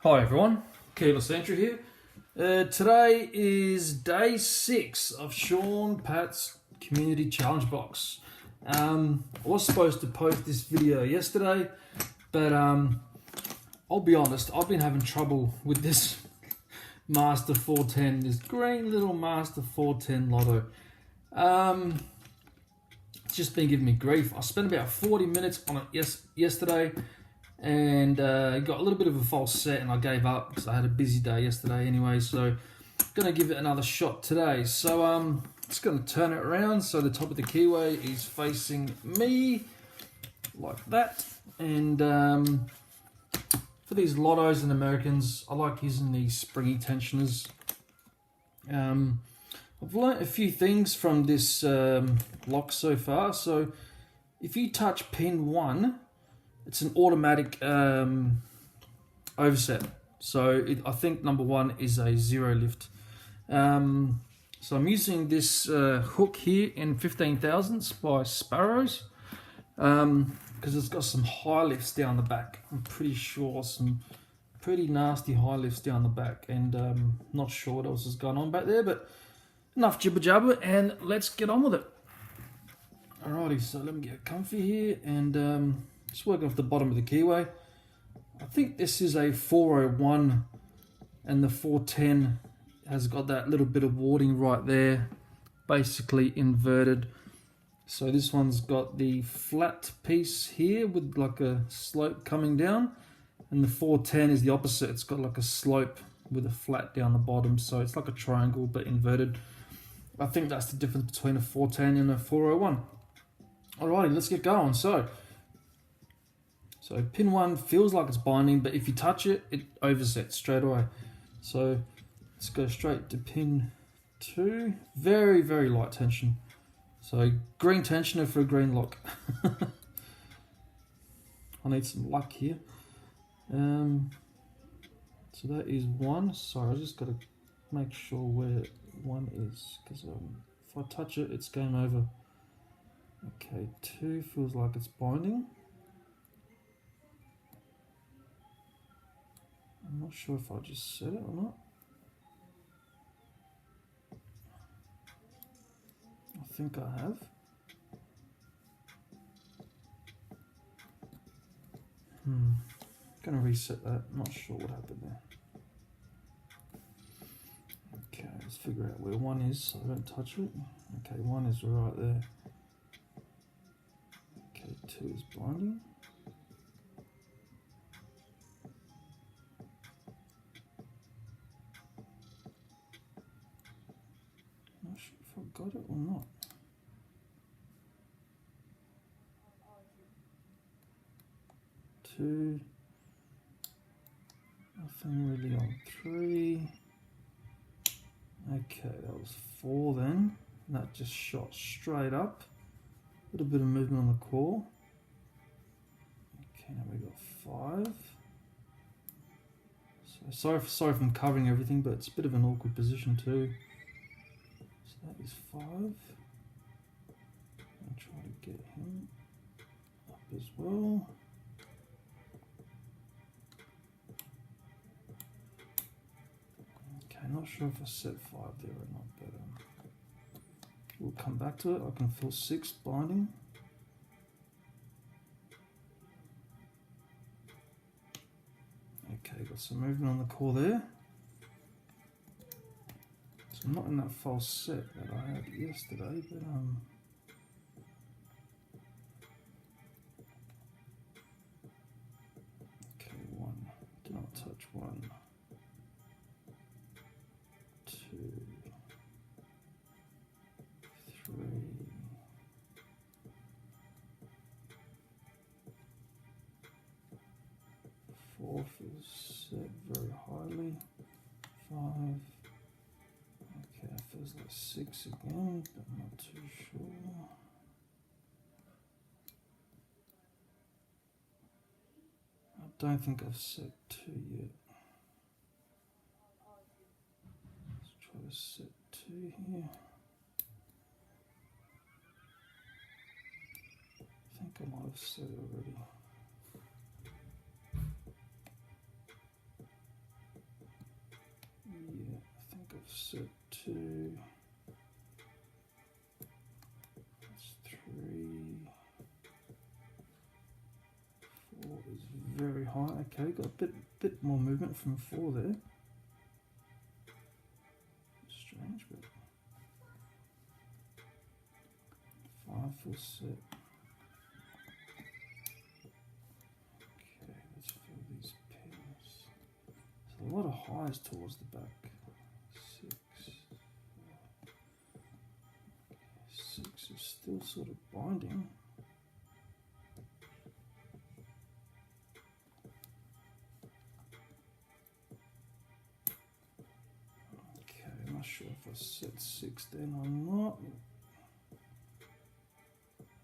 Hi everyone, Keyless Entry here. Today is day 6 of Shaun Patt's Community Challenge Box. I was supposed to post this video yesterday, but I'll be honest, I've been having trouble with this Master 410, this green little Master 410 Lotto. It's just been giving me grief. I spent about 40 minutes on it yesterday. And got a little bit of a false set and I gave up because I had a busy day yesterday anyway, so I'm going to give it another shot today. So just going to turn it around so the top of the keyway is facing me like that. And for these lottos and Americans, I like using these springy tensioners. I've learnt a few things from this lock so far. So if you touch pin 1, it's an automatic overset. So I think number 1 is a 0 lift. So I'm using this hook here in 15 thousandths by Sparrows because it's got some high lifts down the back. I'm pretty sure some pretty nasty high lifts down the back, and not sure what else is going on back there, but enough jibber jabber and let's get on with it. Alrighty, so let me get comfy here and just working off the bottom of the keyway. I think this is a 401 and the 410 has got that little bit of warding right there, basically inverted. So this one's got the flat piece here with like a slope coming down, and the 410 is the opposite. It's got like a slope with a flat down the bottom, so it's like a triangle but inverted. I think that's the difference between a 410 and a 401. Alrighty, let's get going. So pin 1 feels like it's binding, but if you touch it, it oversets straight away. So let's go straight to pin 2. Very, very light tension. So green tensioner for a green lock. I need some luck here. So that is 1. Sorry, I just got to make sure where 1 is, because if I touch it, it's game over. Okay, 2 feels like it's binding. I'm not sure if I just set it or not. I think I have. Gonna reset that. Not sure what happened there. Okay, let's figure out where 1 is so I don't touch it. Okay, 1 is right there. Okay, 2 is binding. Not sure if I got it or not. Two. Nothing really on 3. Okay, that was 4 then. And that just shot straight up. A little bit of movement on the core. Okay, now we got 5. So sorry if I'm covering everything, but it's a bit of an awkward position too. So that is 5. I'll try to get him up as well. Okay, not sure if I set 5 there or not, but we'll come back to it. I can feel 6 binding. Okay, got some movement on the core there. So I'm not in that false set that I had yesterday, but okay, 1. Do not touch 1. 2, 3. 4 feels set very highly. 5. Okay, that feels like 6 again, but I'm not too sure. I don't think I've set 2 yet. Let's try to set 2 here. I think I might have set it already. 2. That's 3. 4 is very high. Okay, got a bit more movement from 4 there. Strange, but 5 full set. Okay, let's fill these pairs. So a lot of highs towards the back. 6 is still sort of binding. Okay, I'm not sure if I set 6 then or not.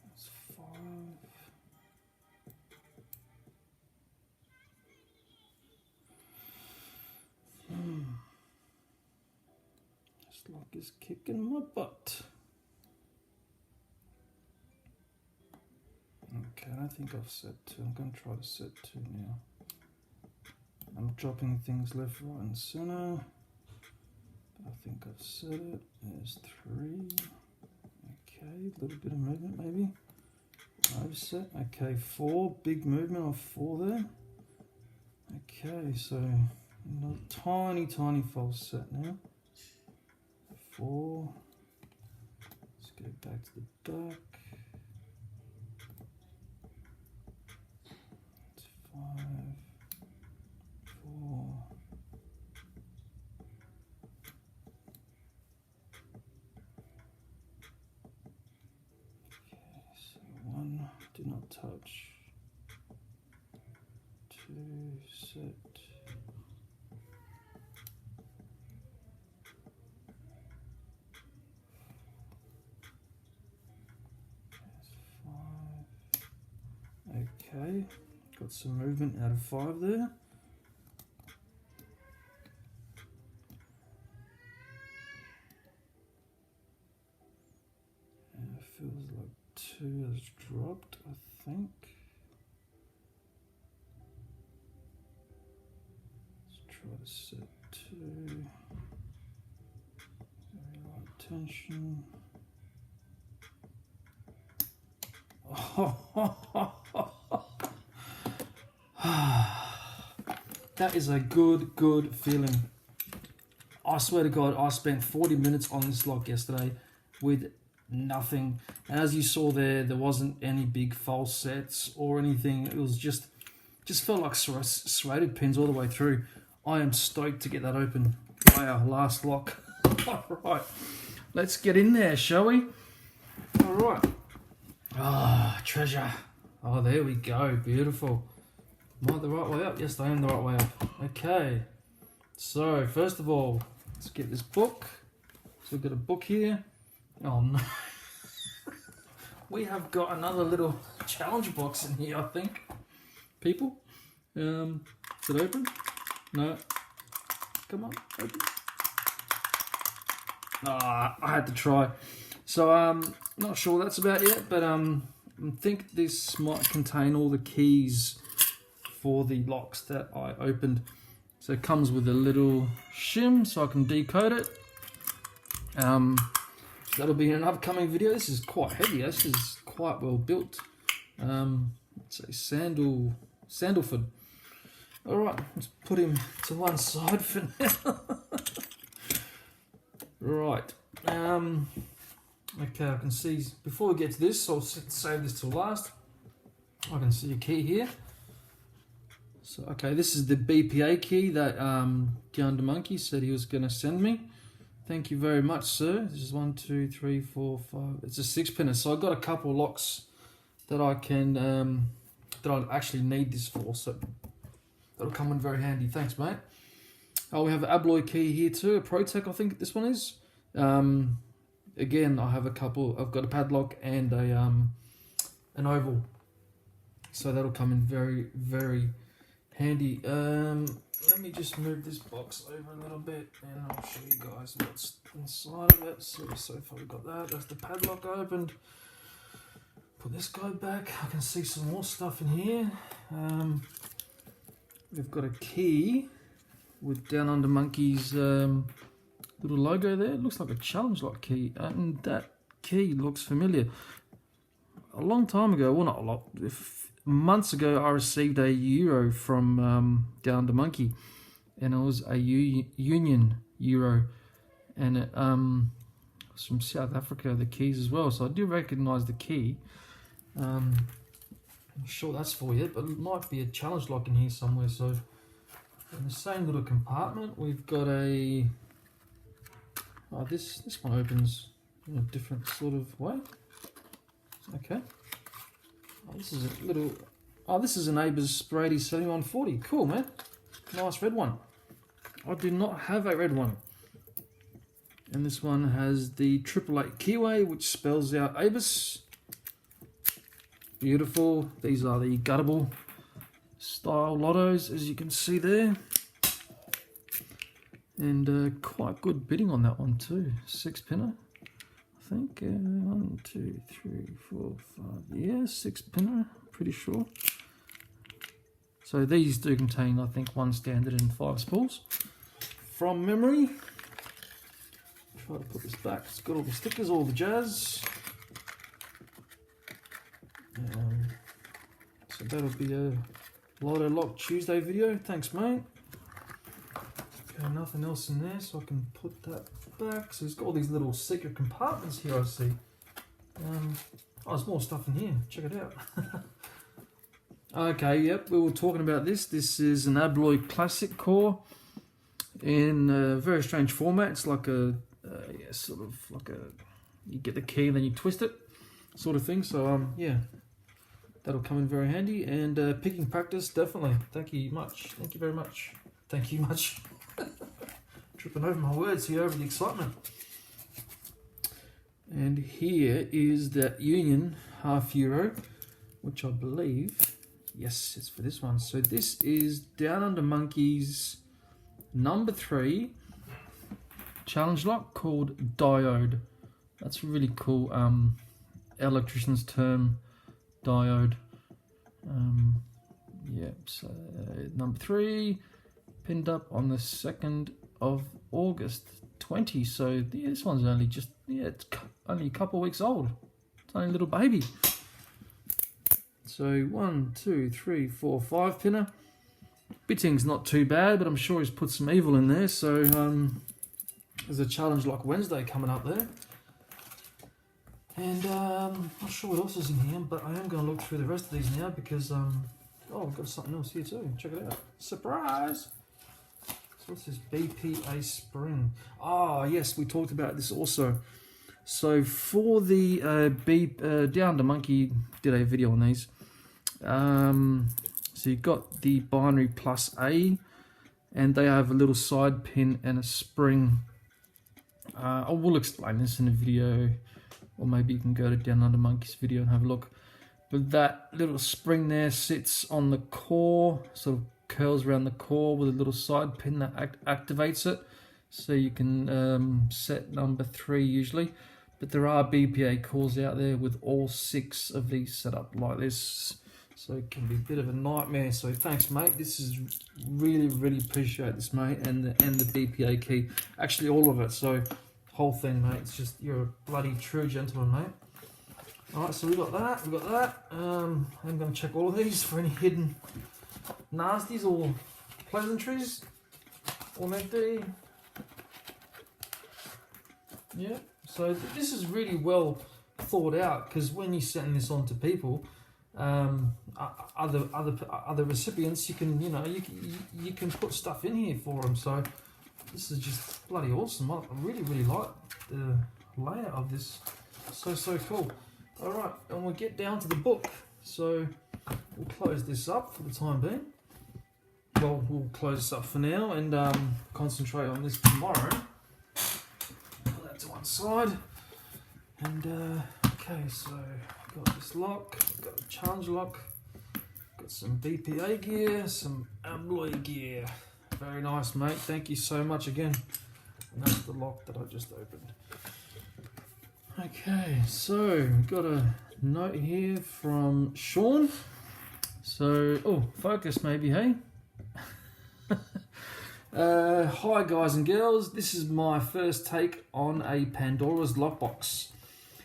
That's 5. This lock is kicking my butt. Okay, I don't think I've set 2. I'm going to try to set 2 now. I'm dropping things left, right and center. But I think I've set it. There's 3. Okay, a little bit of movement maybe. I've set. Okay, 4. Big movement of 4 there. Okay, so a tiny false set now. 4. Let's go back to the back. 5, 4. Okay, so 1, do not touch. 2, set. That's 5. Okay. Got some movement out of 5 there. And it feels like 2 has dropped, I think. Let's try to set 2. Very light tension. That is a good feeling. I swear to God, I spent 40 minutes on this lock yesterday with nothing. And as you saw there wasn't any big false sets or anything. It was just felt like serrated pins all the way through. I am stoked to get that open by our last lock. Alright, let's get in there, shall we? Alright. Ah, treasure. Oh, there we go. Beautiful. Am I the right way up? Yes, I am the right way up. Okay. So, first of all, let's get this book. So we've got a book here. Oh, no. We have got another little challenge box in here, I think. People. Is it open? No. Come on, open. Ah, I had to try. So, not sure what that's about yet, but I think this might contain all the keys for the locks that I opened. So it comes with a little shim so I can decode it. That'll be in an upcoming video. This is quite heavy. This is quite well built. It's a Sandalford. All right, let's put him to one side for now. Right. Okay, I can see, before we get to this, I'll save this till last. I can see a key here. So, okay, this is the BPA key that Down the Monkey said he was going to send me. Thank you very much, sir. This is 1, 2, 3, 4, 5. It's a 6-pinner. So I've got a couple of locks that I can, that I actually need this for. So that'll come in very handy. Thanks, mate. Oh, we have an Abloy key here too. A ProTech, I think this one is. Again, I have a couple. I've got a padlock and an oval. So that'll come in very, very handy. Let me just move this box over a little bit and I'll show you guys what's inside of it. So far we've got that. That's the padlock opened. Put this guy back. I can see some more stuff in here. We've got a key with Down Under Monkey's little logo there. It looks like a challenge lock key, and that key looks familiar. A long time ago, well, not a lot, months ago, I received a euro from Down Under Monkey, and it was a Union euro, and it was from South Africa, the keys as well. So I do recognise the key. I'm not sure that's for yet, but it might be a challenge lock in here somewhere. So in the same little compartment, we've got a. Oh, this one opens in a different sort of way. Okay. Oh, this is a little. Oh, this is an Abers Brady 7140. Cool, man. Nice red one. I do not have a red one. And this one has the 888 keyway, which spells out Abers. Beautiful. These are the guttable style lottos, as you can see there. And quite good bidding on that one too. 6-pinner, I think. 1, 2, 3, 4, 5. Yeah, 6-pinner, pretty sure. So these do contain, I think, 1 standard and 5 spools. From memory. Try to put this back. It's got all the stickers, all the jazz. So that'll be a Lotto Lock Tuesday video. Thanks, mate. Okay, nothing else in there, so I can put that back. So it's got all these little secret compartments here, I see. Oh, there's more stuff in here. Check it out. Okay, yep, we were talking about this. This is an Abloy Classic core in a very strange format. It's like a, yeah, sort of like a, you get the key and then you twist it, sort of thing. So, yeah, that'll come in very handy. And picking practice, definitely. Thank you much. Thank you very much. Thank you much. Tripping over my words here over the excitement. And here is that Union half euro, which I believe, yes, it's for this one. So this is Down Under Monkey's number 3 challenge lock called Diode. That's really cool. Electrician's term, diode. Yeah, so number 3. Pinned up on the 2nd of August 20. So yeah, this one's only just, yeah, it's only a couple of weeks old. It's only a little baby. So 1, 2, 3, 4, 5 pinner. Bitting's not too bad, but I'm sure he's put some evil in there. So there's a challenge like Wednesday coming up there. And not sure what else is in here, but I am going to look through the rest of these now because oh, we've got something else here too. Check it out. Surprise! What's this? BPA spring. Ah, yes, we talked about this also. So for the Down Under Monkey did a video on these. So you've got the binary plus A, and they have a little side pin and a spring. I will explain this in a video, or maybe you can go to Down Under Monkey's video and have a look. But that little spring there sits on the core, sort of curls around the core with a little side pin that activates it, so you can set number 3 usually. But there are BPA cores out there with all 6 of these set up like this, so it can be a bit of a nightmare. So thanks, mate. This is really appreciate this, mate, and the BPA key, actually all of it. So whole thing, mate. It's just, you're a bloody true gentleman, mate. All right, so we got that. I'm going to check all of these for any hidden nasties or pleasantries or empty. Yeah, so this is really well thought out, because when you're sending this on to people, other recipients, you can, you know, you can put stuff in here for them. So this is just bloody awesome. I really like the layout of this. So cool. All right, and we'll get down to the book. So we'll close this up for the time being. Well, we'll close this up for now and concentrate on this tomorrow. Put that to one side. And okay, so I've got this lock, I've got a challenge lock, got some BPA gear, some Abloy gear. Very nice, mate. Thank you so much again. And that's the lock that I just opened. Okay, so we've got a note here from Shaun. So, oh, focus maybe, hey? Hi guys and girls, this is my first take on a Pandora's Lockbox,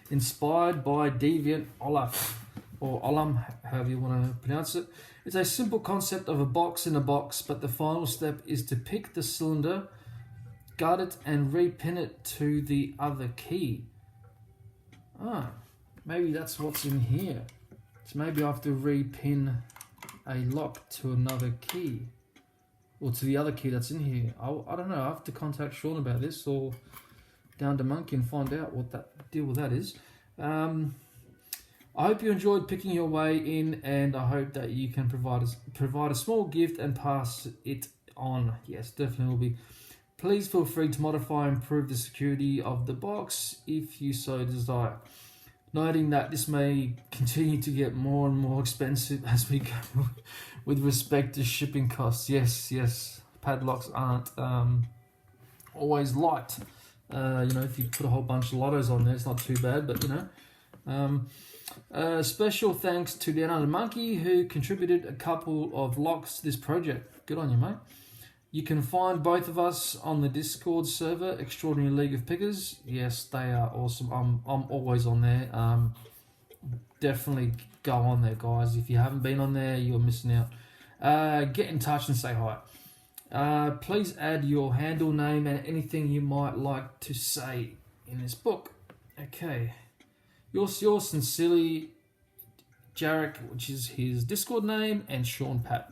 inspired by Deviant Olaf, or Olam, however you want to pronounce it. It's a simple concept of a box in a box, but the final step is to pick the cylinder, gut it and repin it to the other key. Maybe that's what's in here. So maybe I have to repin a lock to another key, or to the other key that's in here. I don't know. I have to contact Shaun about this, or down to Monkey and find out what that deal with that is. I hope you enjoyed picking your way in, and I hope that you can provide a small gift and pass it on. Yes, definitely will be. Please feel free to modify and improve the security of the box if you so desire. Noting that this may continue to get more and more expensive as we go with respect to shipping costs. Yes, padlocks aren't always light. If you put a whole bunch of lottos on there, it's not too bad, but special thanks to Down Under Monkey, who contributed a couple of locks to this project. Good on you, mate. You can find both of us on the Discord server, Extraordinary League of Pickers. Yes, they are awesome. I'm always on there. Definitely go on there, guys. If you haven't been on there, you're missing out. Get in touch and say hi. Please add your handle name and anything you might like to say in this book. Okay. Yours sincerely, Jarek, which is his Discord name, and Shaun Padt.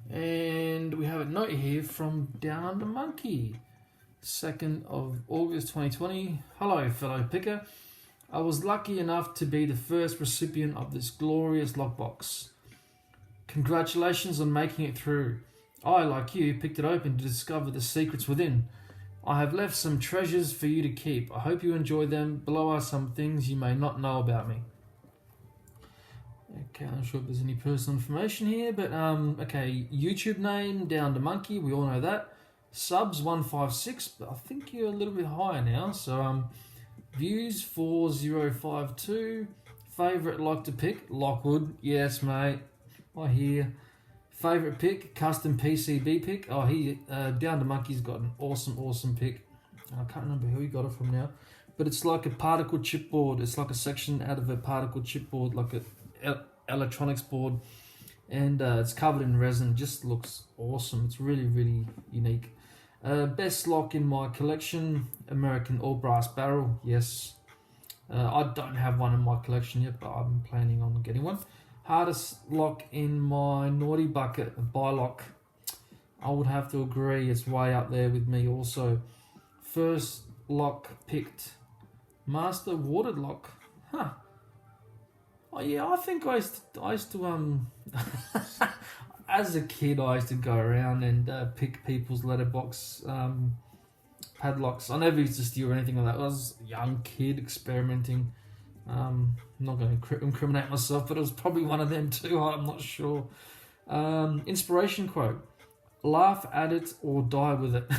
And we have a note here from Down Under Monkey, 2nd of August 2020. Hello, fellow picker. I was lucky enough to be the first recipient of this glorious lockbox. Congratulations on making it through. I, like you, picked it open to discover the secrets within. I have left some treasures for you to keep. I hope you enjoy them. Below are some things you may not know about me. Okay, I'm not sure if there's any personal information here, but okay, YouTube name, Down to Monkey, we all know that. Subs 156, but I think you're a little bit higher now. So views 4052. Favorite lock to pick, Lockwood. Yes, mate. I hear. Favorite pick, custom PCB pick. Oh, Down to Monkey's got an awesome pick. I can't remember who he got it from now, but it's like a particle chipboard. It's like a section out of a particle chipboard, like a electronics board, and it's covered in resin. Just looks awesome. It's really unique. Best lock in my collection, American all brass barrel. Yes, I don't have one in my collection yet, but I'm planning on getting one. Hardest lock in my naughty bucket, Padlock. I would have to agree, it's way up there with me also. First lock picked, Master Watered Lock. Oh yeah, I think I used to as a kid I used to go around and pick people's letterbox padlocks. I never used to steal or anything like that. I was a young kid experimenting. I'm not going to incriminate myself, but it was probably one of them too. I'm not sure. Inspiration quote: "Laugh at it or die with it."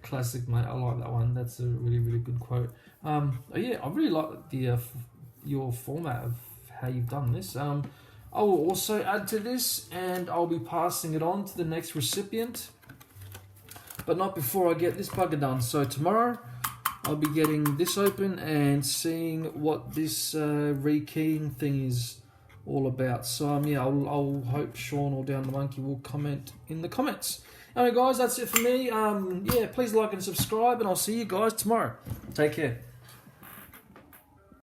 Classic, mate. I like that one. That's a really good quote. Yeah, I really like the your format of how you've done this. I will also add to this, and I'll be passing it on to the next recipient, but not before I get this bugger done. So tomorrow I'll be getting this open and seeing what this rekeying thing is all about. So yeah, I'll hope Shaun or Down the Monkey will comment in the comments. Anyway guys, that's it for me. Yeah, please like and subscribe, and I'll see you guys tomorrow. Take care.